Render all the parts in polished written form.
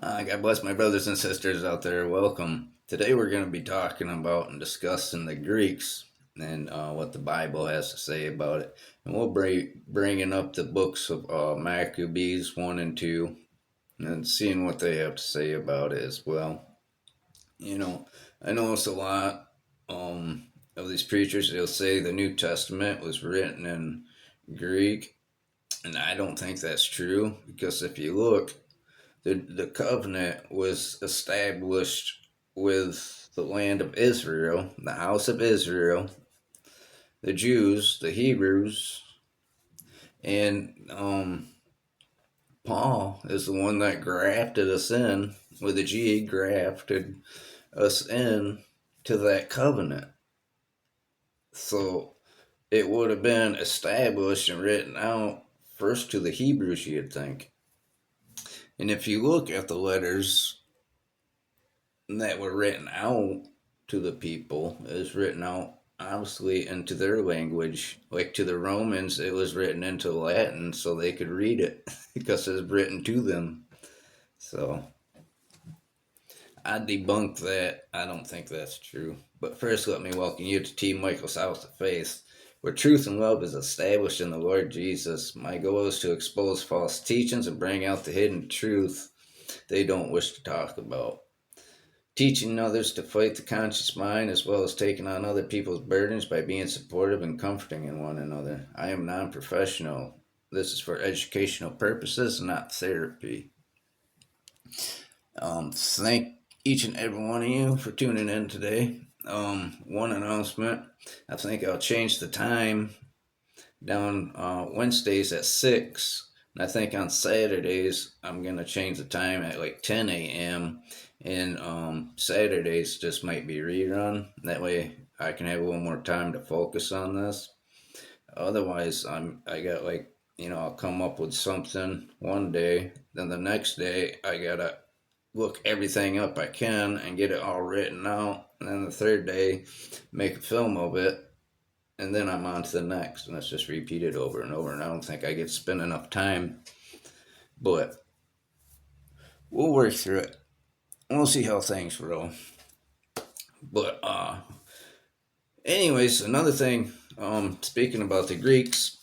God bless my brothers and sisters out there. Welcome. Today we're going to be talking about and discussing the Greeks and what the Bible has to say about it. And we'll be bringing up the books of Maccabees 1 and 2 and seeing what they have to say about it as well. I notice a lot of these preachers, they'll say the New Testament was written in Greek. And I don't think that's true because if you look, the covenant was established with the land of Israel, the house of Israel, the Jews, the Hebrews, and Paul is the one that grafted us in with a G, grafted us in to that covenant. So it would have been established and written out first to the Hebrews, you'd think. And if you look at the letters that were written out to the people, is written out obviously into their language. Like to the Romans, it was written into Latin so they could read it because it was written to them. So I debunk that. I don't think that's true. But first, let me welcome you to Team Michael's House of Faith, where truth and love is established in the Lord Jesus. My goal is to expose false teachings and bring out the hidden truth they don't wish to talk about. Teaching others to fight the conscious mind as well as taking on other people's burdens by being supportive and comforting in one another. I am non-professional. This is for educational purposes, not therapy. Thank each and every one of you for tuning in today. One announcement. I think I'll change the time down Wednesdays at 6. And I think on Saturdays, I'm going to change the time at like 10 a.m. And Saturdays just might be rerun. That way I can have a little more time to focus on this. Otherwise, I got like, I'll come up with something one day. Then the next day, I got to look everything up I can and get it all written out. And then the third day, make a film of it. And then I'm on to the next, and it's just repeated over and over. And I don't think I get to spend enough time, but we'll work through it. We'll see how things roll. But anyways, another thing. Speaking about the Greeks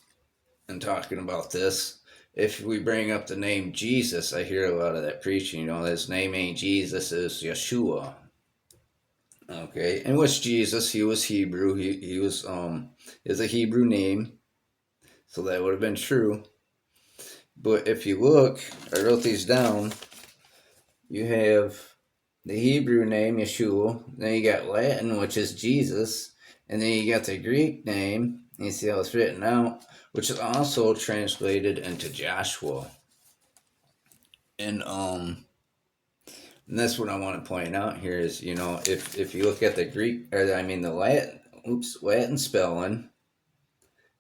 and talking about this, if we bring up the name Jesus, I hear a lot of that preaching. His name ain't Jesus, it's Yeshua. Okay, and what's Jesus? He was Hebrew. He was is a Hebrew name, so that would have been true. But if you look, I wrote these down. You have the Hebrew name Yeshua, then you got Latin, which is Jesus, and then you got the Greek name. You see how it's written out, which is also translated into Joshua. And that's what I want to point out here is, if you look at the Greek, the Latin spelling,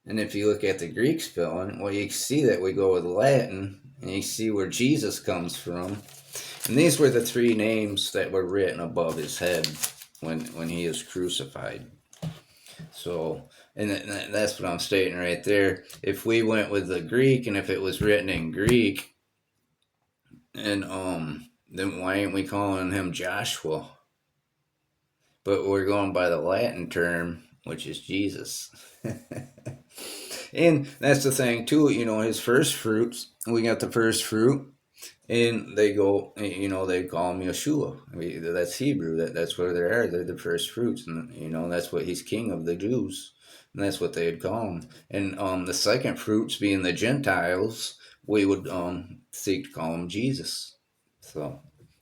and if you look at the Greek spelling, well, you see that we go with Latin, and you see where Jesus comes from. And these were the three names that were written above his head when he is crucified. So, and that's what I'm stating right there. If we went with the Greek, and if it was written in Greek, and then why ain't we calling him Joshua? But we're going by the Latin term, which is Jesus. And that's the thing too, his first fruits, we got the first fruit, and they go, they call him Yeshua. That's Hebrew, that's where they're the first fruits, and that's what he's king of the Jews, and that's what they'd call him. And the second fruits being the Gentiles, we would seek to call him Jesus. So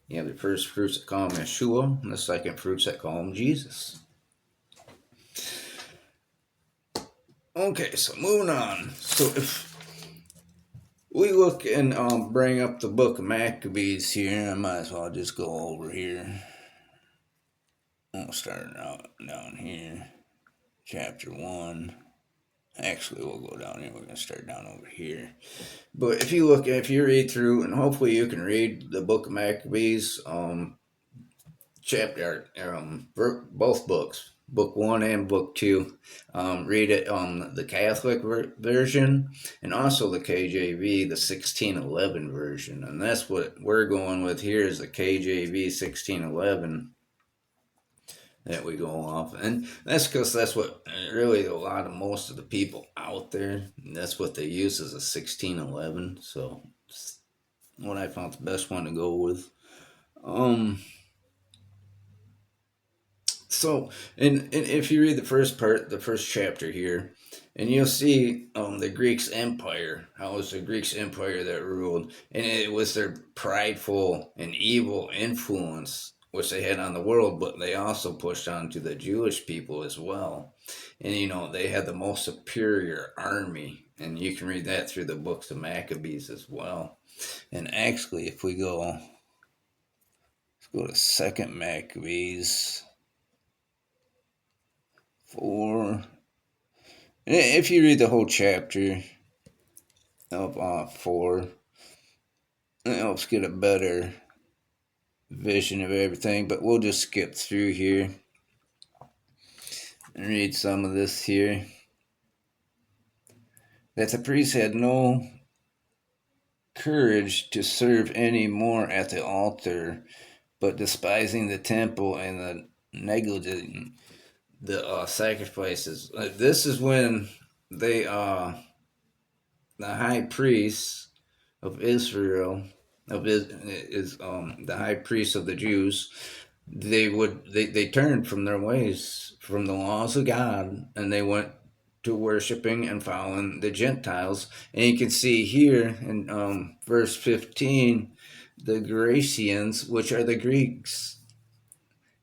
you have the first fruits that call him Yeshua, and the second fruits that call him Jesus. Okay, so moving on. So if we look and bring up the book of Maccabees here, I might as well just go over here. We'll start out down here, chapter 1. Actually, we'll go down here. We're going to start down over here. But if you read through, and hopefully you can read the book of Maccabees, chapter, both books, book 1 and book 2. Read it on the Catholic version and also the KJV, the 1611 version. And that's what we're going with here is the KJV 1611 that we go off. And that's because that's what really most of the people out there, that's what they use as a 1611. So it's what I found the best one to go with. So, and if you read the first part, the first chapter here, and you'll see the Greeks' empire, how it was the Greeks' empire that ruled, and it was their prideful and evil influence which they had on the world, but they also pushed on to the Jewish people as well. And they had the most superior army, and you can read that through the books of Maccabees as well. And actually, if we go, let's go to Second Maccabees. 4. If you read the whole chapter of 4, it helps get a better vision of everything. But we'll just skip through here and read some of this here. That the priests had no courage to serve any more at the altar, but despising the temple and the negligent the sacrifices. This is when they the high priest of Israel is the high priest of the Jews. They turned from their ways, from the laws of God, and they went to worshiping and following the Gentiles. And you can see here in verse 15, the Grecians, which are the Greeks,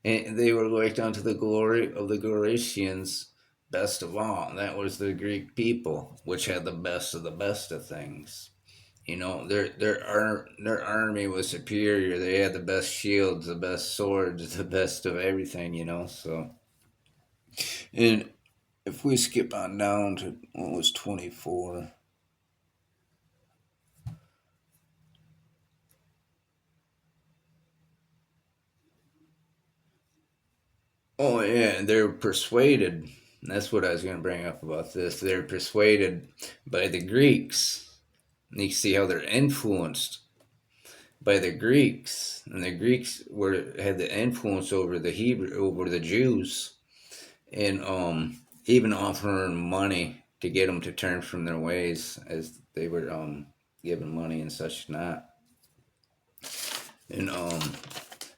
and they were looked unto the glory of the Grecians best of all. And that was the Greek people, which had the best of things. Their army was superior. They had the best shields, the best swords, the best of everything. So, and if we skip on down to what was 24. Oh yeah, they were persuaded. That's what I was going to bring up about this. They were persuaded by the Greeks. And you see how they're influenced by the Greeks, and the Greeks had the influence over the Jews, and even offering money to get them to turn from their ways, as they were given money and such not. And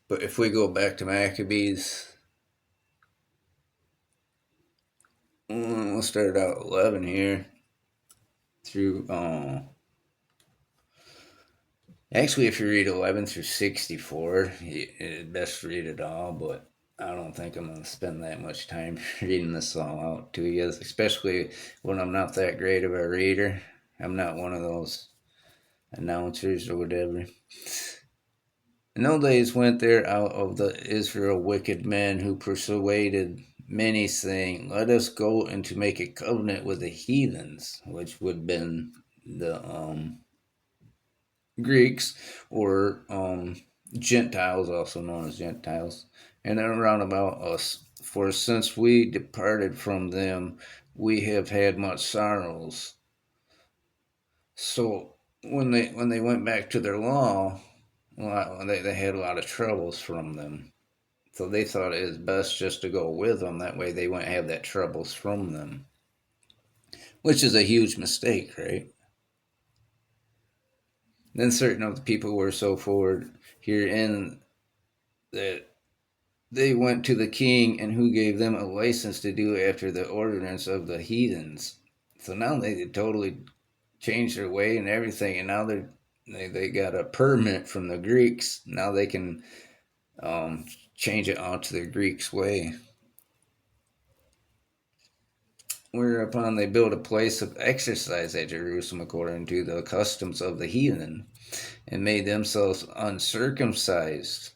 but if we go back to Maccabees, we'll start out 11 here through. Actually, if you read 11 through 64, it's best to read it all, but I don't think I'm going to spend that much time reading this all out to you, especially when I'm not that great of a reader. I'm not one of those announcers or whatever. And those days went there out of the Israel wicked men who persuaded many, saying, Let us go and to make a covenant with the heathens, which would have been the Greeks, or Gentiles, also known as Gentiles, and they're around about us. For since we departed from them, we have had much sorrows. So when they went back to their law, they had a lot of troubles from them. So they thought it was best just to go with them. That way they wouldn't have that troubles from them, which is a huge mistake, right? Then certain of the people were so forward herein that they went to the king, and who gave them a license to do after the ordinance of the heathens. So now they totally changed their way and everything, and now they got a permit from the Greeks. Now they can change it onto the Greeks' way. Whereupon they built a place of exercise at Jerusalem according to the customs of the heathen, and made themselves uncircumcised,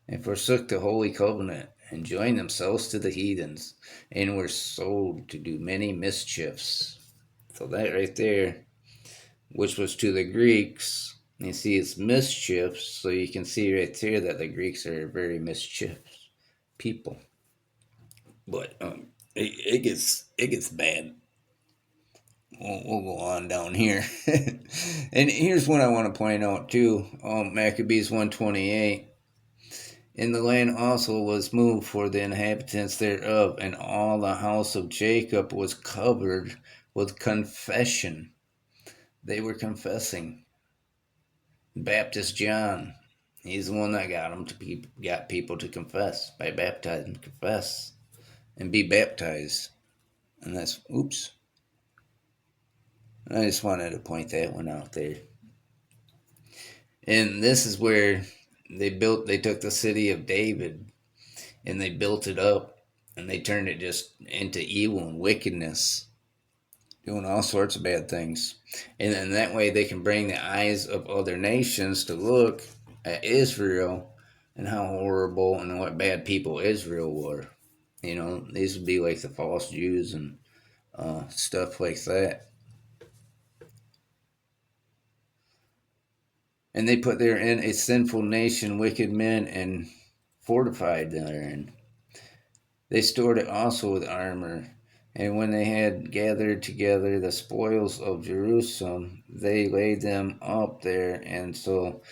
and forsook the holy covenant, and joined themselves to the heathens, and were sold to do many mischiefs. So that right there, which was to the Greeks, you see it's mischiefs, so you can see right there that the Greeks are very mischievous people. But it gets bad. We'll go on down here. And here's what I want to point out too. Maccabees 128. And the land also was moved for the inhabitants thereof, and all the house of Jacob was covered with confession. They were confessing. Baptist John, he's the one that got people to confess by baptizing, confess, and be baptized. And that's oops. I just wanted to point that one out there. And this is where they took the city of David and they built it up and they turned it just into evil and wickedness, doing all sorts of bad things. And then that way they can bring the eyes of other nations to look at Israel and how horrible and what bad people Israel were. You know, these would be like the false Jews and stuff like that. And they put therein a sinful nation, wicked men, and fortified therein. They stored it also with armor. And when they had gathered together the spoils of Jerusalem, they laid them up there, and so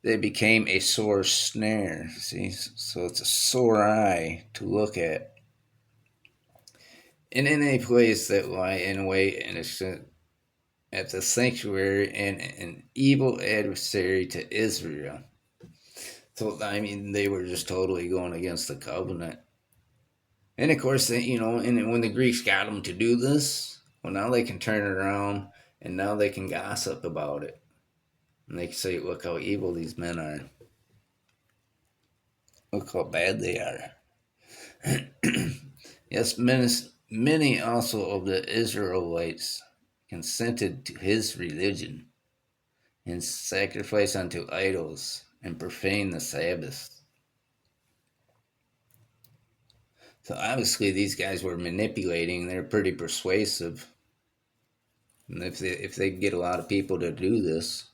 they became a sore snare. See, so it's a sore eye to look at. And in a place that lie in a way innocent at the sanctuary and an evil adversary to Israel. So I mean, they were just totally going against the covenant. And of course, and when the Greeks got them to do this, well, now they can turn it around and now they can gossip about it. And they can say, look how evil these men are. Look how bad they are. Yes, many also of the Israelites consented to his religion and sacrificed unto idols and profaned the Sabbath. So obviously these guys were manipulating. They're pretty persuasive. And if they get a lot of people to do this,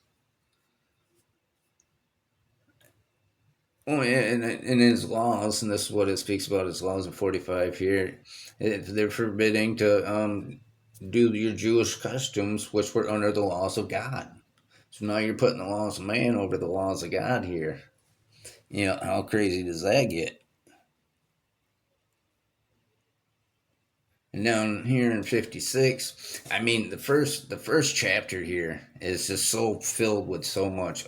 oh yeah, and in his laws, and this is what it speaks about his laws in 45 here, they're forbidding to do your Jewish customs, which were under the laws of God. So now you're putting the laws of man over the laws of God here. You know, how crazy does that get? And down here in 56, I mean, the first chapter here is just so filled with so much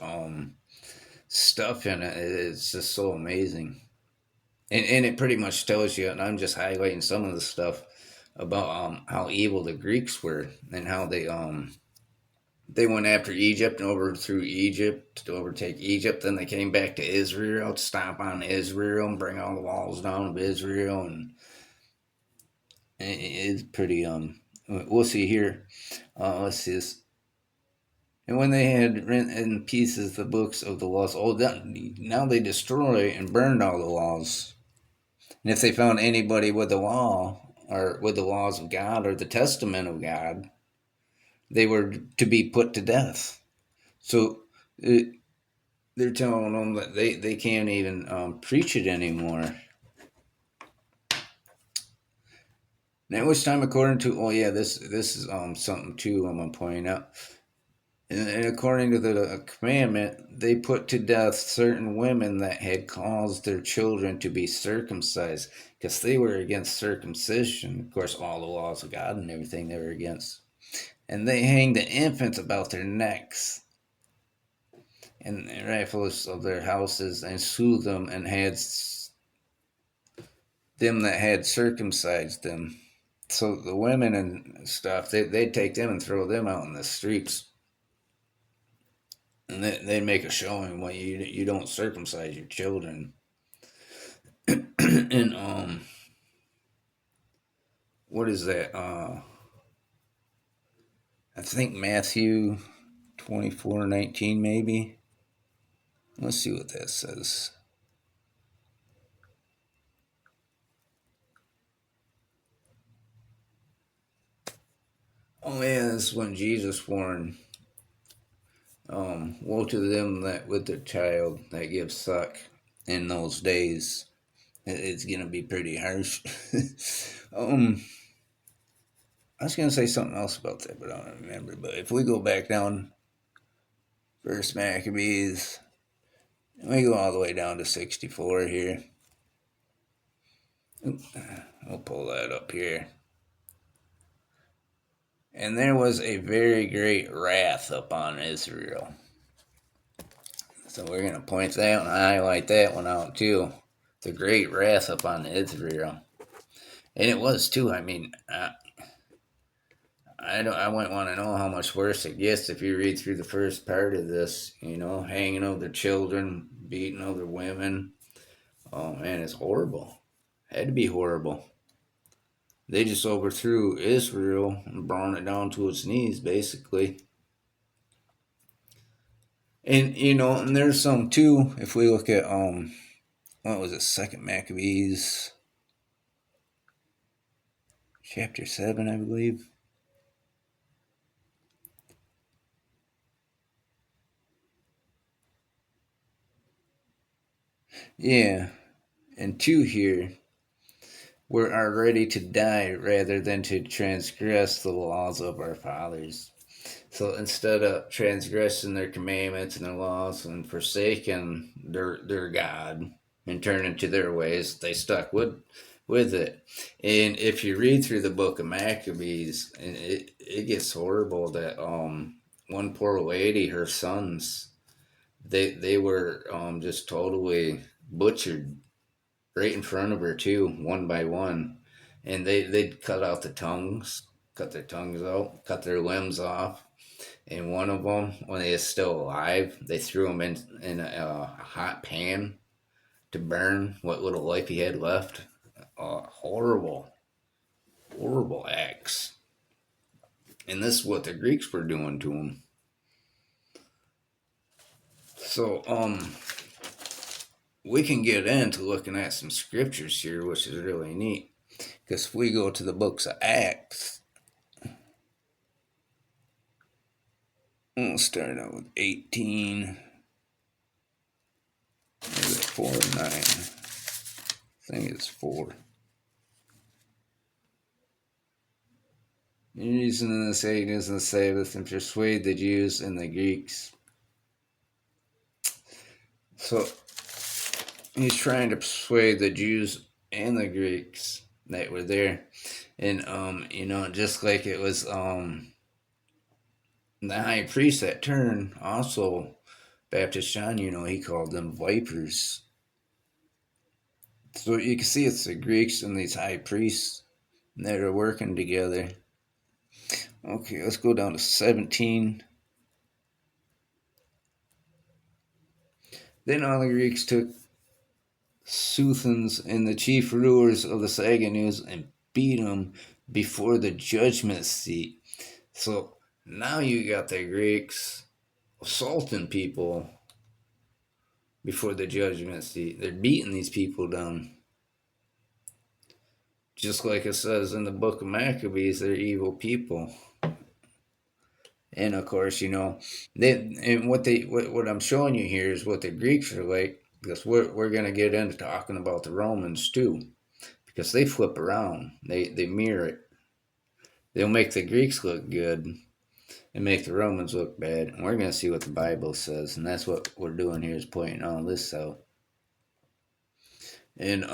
stuff in it. It's just so amazing. And it pretty much tells you, and I'm just highlighting some of the stuff about how evil the Greeks were and how they went after Egypt and overthrew Egypt to overtake Egypt. Then they came back to Israel to stomp on Israel and bring all the walls down of Israel, and it's pretty we'll see here. Let's see this. And when they had rent in pieces the books of the laws, now they destroy and burned all the laws. And if they found anybody with the law or with the laws of God or the testament of God, they were to be put to death. So they're telling them that they can't even preach it anymore. Now, which time according to, this is something too I'm going to point out. And according to the commandment, they put to death certain women that had caused their children to be circumcised because they were against circumcision. Of course, all the laws of God and everything they were against. And they hanged the infants about their necks and rifles of their houses and slew them and had them that had circumcised them. So the women and stuff, they'd take them and throw them out in the streets. And they make a showing when you don't circumcise your children. And what is that? I think Matthew 24:19 maybe. Let's see what that says. Oh yeah, that's when Jesus warned, woe to them that with the child that gives suck in those days. It's gonna be pretty harsh. I was gonna say something else about that, but I don't remember. But if we go back down, First Maccabees, and we go all the way down to 64 here. We'll pull that up here. And there was a very great wrath upon Israel. So we're going to point that and highlight that one out too. The great wrath upon Israel. And it was too. I mean, I wouldn't want to know how much worse it gets if you read through the first part of this. You know, hanging over children, beating other women. Oh man, it's horrible. Had to be horrible. They just overthrew Israel and brought it down to its knees, basically. And you know, and there's some too. If we look at what was it, Second Maccabees, chapter 7, I believe. Yeah, and 2 here, we are ready to die rather than to transgress the laws of our fathers. So instead of transgressing their commandments and their laws and forsaking their God and turning to their ways, they stuck with it. And if you read through the book of Maccabees, it gets horrible that one poor lady, her sons, they were just totally butchered right in front of her too, one by one, and they'd cut out the tongues, cut their tongues out, cut their limbs off, and one of them, when he is still alive, they threw him in a hot pan to burn what little life he had left. Horrible, horrible acts. And this is what the Greeks were doing to him. So, we can get into looking at some scriptures here, which is really neat. Because if we go to the books of Acts, we'll start out with 18. Is it 4 or 9? I think it's 4. Using the Satanists and the Sabbath and persuade the Jews and the Greeks. So he's trying to persuade the Jews and the Greeks that were there. And you know, just like it was the high priest that turned, also Baptist John, you know, he called them vipers. So you can see it's the Greeks and these high priests that are working together. Okay, let's go down to 17. Then all the Greeks took Suthans and the chief rulers of the Saguenus and beat them before the judgment seat. So now you got the Greeks assaulting people before the judgment seat. They're beating these people down. Just like it says in the book of Maccabees, they're evil people. And of course, you know, what I'm showing you here is what the Greeks are like, because we're gonna get into talking about the Romans too, because they flip around, they mirror it. They'll make the Greeks look good and make the Romans look bad, and we're gonna see what the Bible says, and that's what we're doing here is pointing all this out. And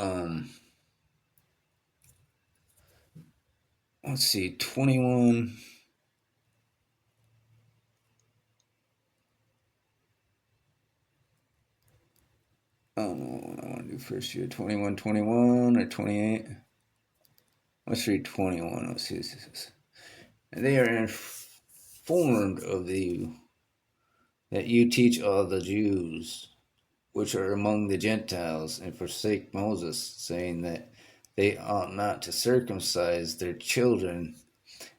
let's see, 21. I don't know what I want to do first here. 21, 21 or 28. Let's read 21. Let's see what this is. And they are informed of you that you teach all the Jews which are among the Gentiles and forsake Moses, saying that they ought not to circumcise their children,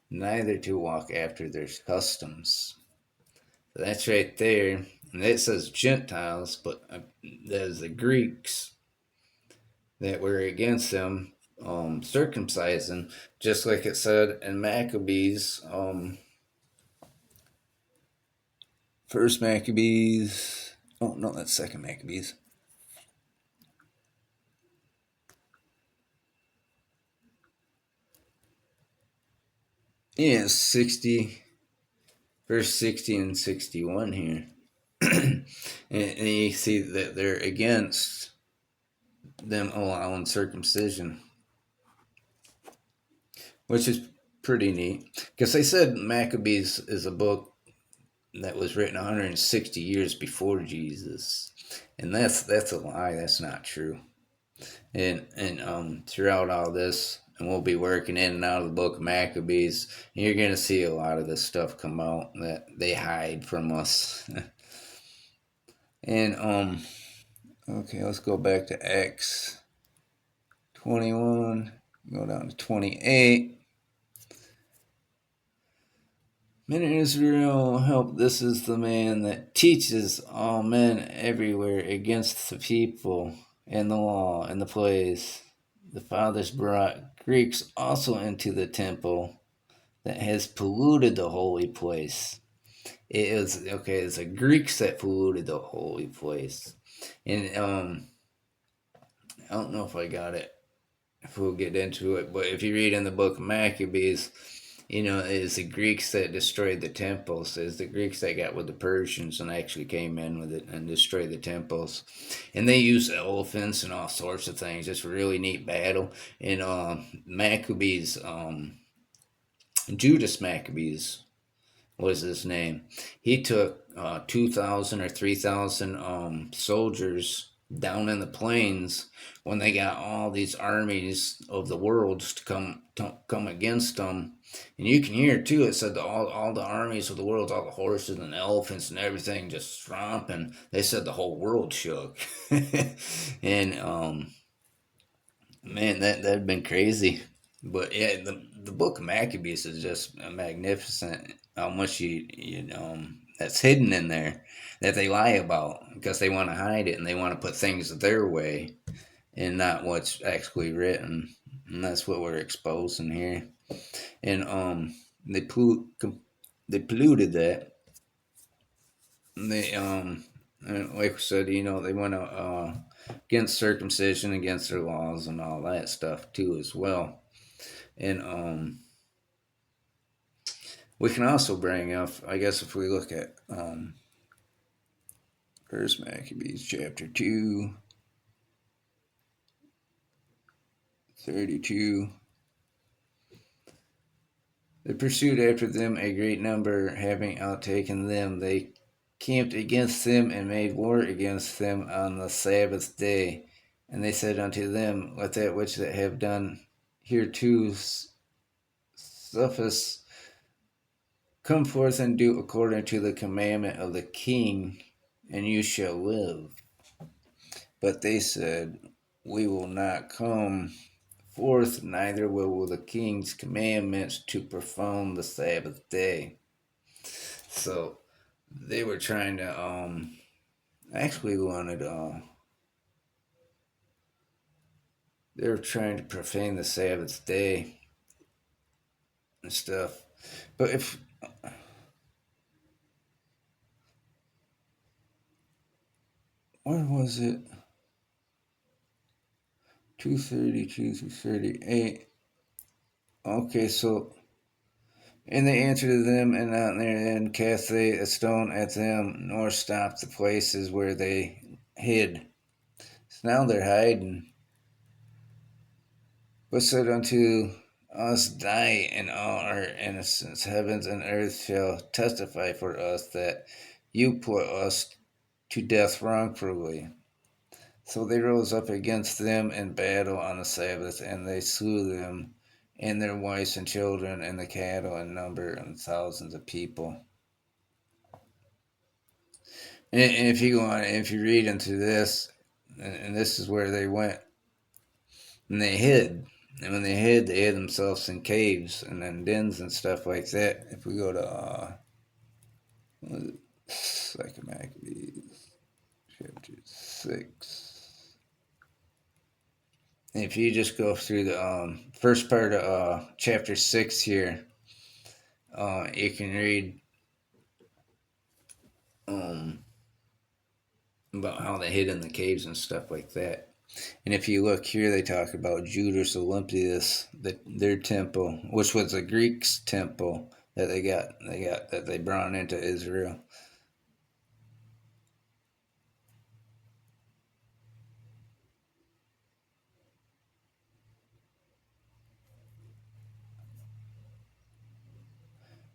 neither to walk after their customs. So that's right there. And it says Gentiles, but there's the Greeks that were against them circumcising, just like it said in Maccabees, First Maccabees. Oh no, that's Second Maccabees. Yeah, 60, verse 60 and 61 here. and you see that they're against them allowing circumcision, which is pretty neat. Because they said Maccabees is a book that was written 160 years before Jesus, and that's a lie. That's not true. And throughout all this, and we'll be working in and out of the book of Maccabees, and you're gonna see a lot of this stuff come out that they hide from us. and okay, let's go back to Acts 21. Go down to 28. Men in Israel, help. This is the man that teaches all men everywhere against the people and the law and the place. The fathers brought Greeks also into the temple that has polluted the holy place. It is okay. It's the Greeks that polluted the holy place, and I don't know if I got it. If we'll get into it, but if you read in the book of Maccabees, it's the Greeks that destroyed the temples. It's the Greeks that got with the Persians and actually came in with it and destroyed the temples. And they used elephants and all sorts of things. It's a really neat battle. And Maccabees, Judas Maccabees was his name. He took 2,000 or 3,000 soldiers down in the plains when they got all these armies of the world to come against them. And you can hear too. It said all the armies of the world, all the horses and elephants and everything, just stomping. They said the whole world shook. And man, that'd been crazy. But yeah, the book of Maccabees is just magnificent. How much that's hidden in there that they lie about because they want to hide it and they want to put things their way and not what's actually written. And that's what we're exposing here. And they they polluted that. They like we said, they went against circumcision, against their laws and all that stuff too as well. And we can also bring up, I guess, if we look at First Maccabees chapter 2, 32. They pursued after them a great number, having outtaken them. They camped against them and made war against them on the Sabbath day. And they said unto them, let that which that have done hereto suffice come forth and do according to the commandment of the king, and you shall live. But they said, we will not come forth, neither will the king's commandments to perform the Sabbath day. So they were trying to actually wanted they were trying to profane the Sabbath day and stuff. But if where was it? 232 through 38. Okay, so and they answered them, and out there and cast they a stone at them, nor stopped the places where they hid. So now they're hiding. But said unto us, die in all our innocence. Heavens and earth shall testify for us that you put us to death wrongfully. So they rose up against them in battle on the Sabbath, and they slew them and their wives and children and the cattle and number and thousands of people. And if you go on, if you read into this, and this is where they went, and they hid. And when they hid themselves in caves and then dens and stuff like that. If we go to Second Maccabees, chapter 6. If you just go through the first part of chapter 6 here, you can read about how they hid in the caves and stuff like that. And if you look here, they talk about Judas Olympius, their temple, which was the Greeks' temple that they brought into Israel.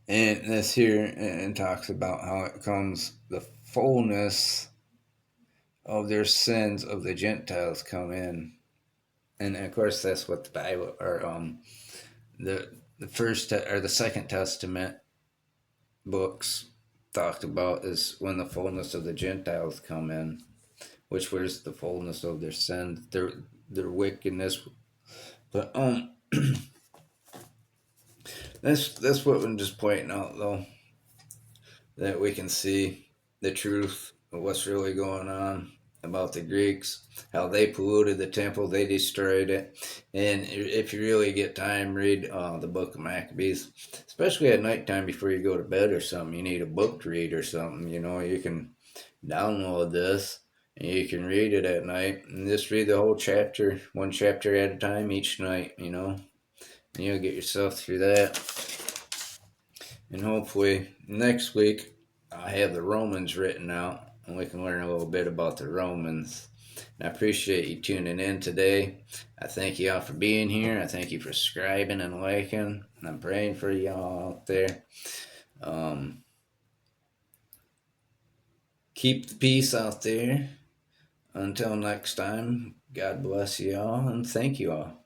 And this here and talks about how it comes the fullness of their sins of the Gentiles come in, and of course that's what the Bible or the first or the Second Testament books talked about is when the fullness of the Gentiles come in, which was the fullness of their sin, their wickedness. But that's what I'm just pointing out though, that we can see the truth of what's really going on about the Greeks, how they polluted the temple, they destroyed it. And if you really get time, read the book of Maccabees, especially at nighttime before you go to bed or something. You need a book to read or something. You can download this and you can read it at night and just read the whole chapter, one chapter at a time each night, and you'll get yourself through that. And hopefully next week I have the Romans written out and we can learn a little bit about the Romans. And I appreciate you tuning in today. I thank you all for being here. I thank you for subscribing and liking. And I'm praying for y'all out there. Keep the peace out there. Until next time, God bless you all and thank you all.